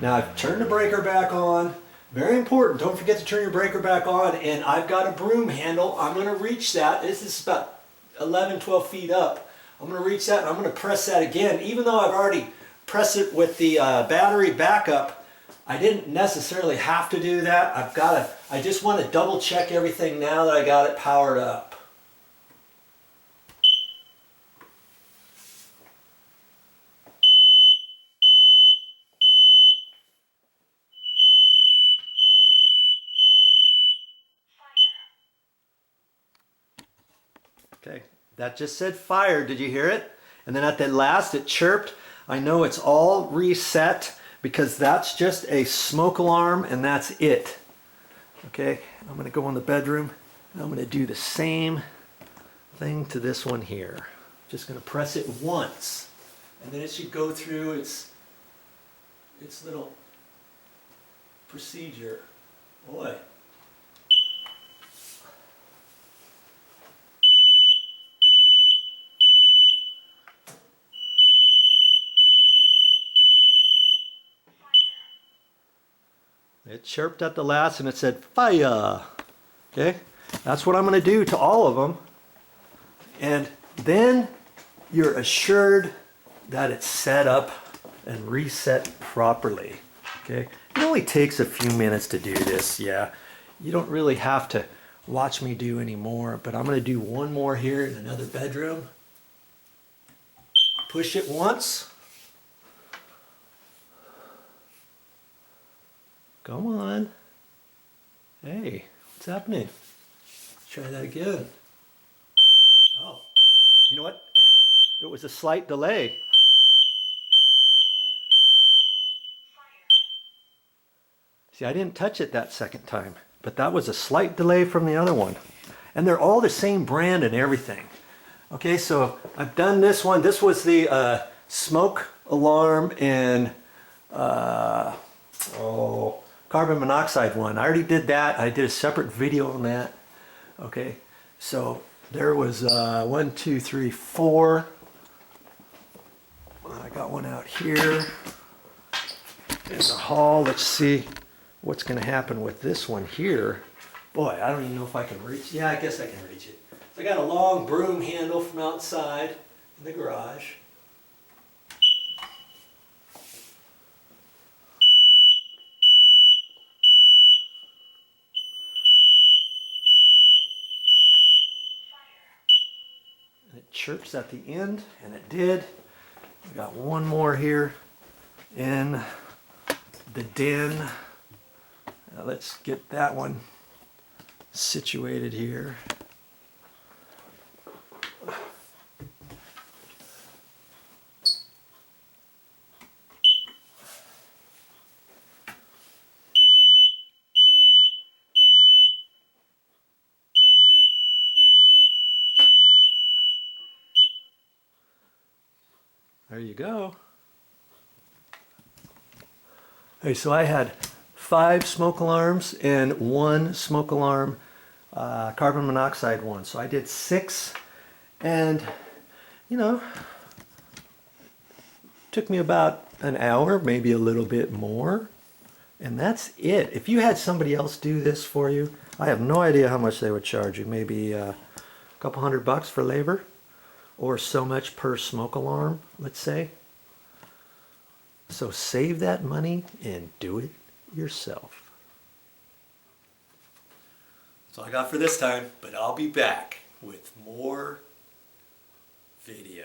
Now I've turned the breaker back on. Very important, don't forget to turn your breaker back on. And I've got a broom handle. I'm gonna reach that. This is about 11, 12 feet up. I'm gonna reach that and I'm gonna press that again. Even though I've already pressed it with the battery backup, I didn't necessarily have to do that. I just want to double check everything now that I got it powered up. Okay, that just said fire. Did you hear it? And then at the last it chirped. I know it's all reset because that's just a smoke alarm and that's it. Okay, I'm going to go in the bedroom and I'm going to do the same thing to this one here. Just going to press it once and then it should go through its little procedure. Boy. It chirped at the last and it said fire. Okay, that's what I'm going to do to all of them. And then you're assured that it's set up and reset properly. Okay, it only takes a few minutes to do this. Yeah, you don't really have to watch me do any more, but I'm going to do one more here in another bedroom. Push it once. Come on. Hey, what's happening? Let's try that again. Oh, you know what? It was a slight delay. See, I didn't touch it that second time, but that was a slight delay from the other one. And they're all the same brand and everything. Okay, so I've done this one. This was the smoke alarm and carbon monoxide one. I already did that. I did a separate video on that. Okay, so there was 1, 2, 3, 4. I got one out here in the hall. Let's see what's going to happen with this one here. Boy, I don't even know if I can reach. Yeah, I guess I can reach it. So I got a long broom handle from outside in the garage. And it chirps at the end, and it did. We got one more here in the den. Now let's get that one situated here. There you go. Hey, so I had 5 smoke alarms and 1 smoke alarm carbon monoxide one. So I did 6, and you know, took me about an hour, maybe a little bit more, and that's it. If you had somebody else do this for you, I have no idea how much they would charge you. Maybe a couple $100 for labor, or so much per smoke alarm, let's say. So save that money and do it yourself. That's all I got for this time, but I'll be back with more videos.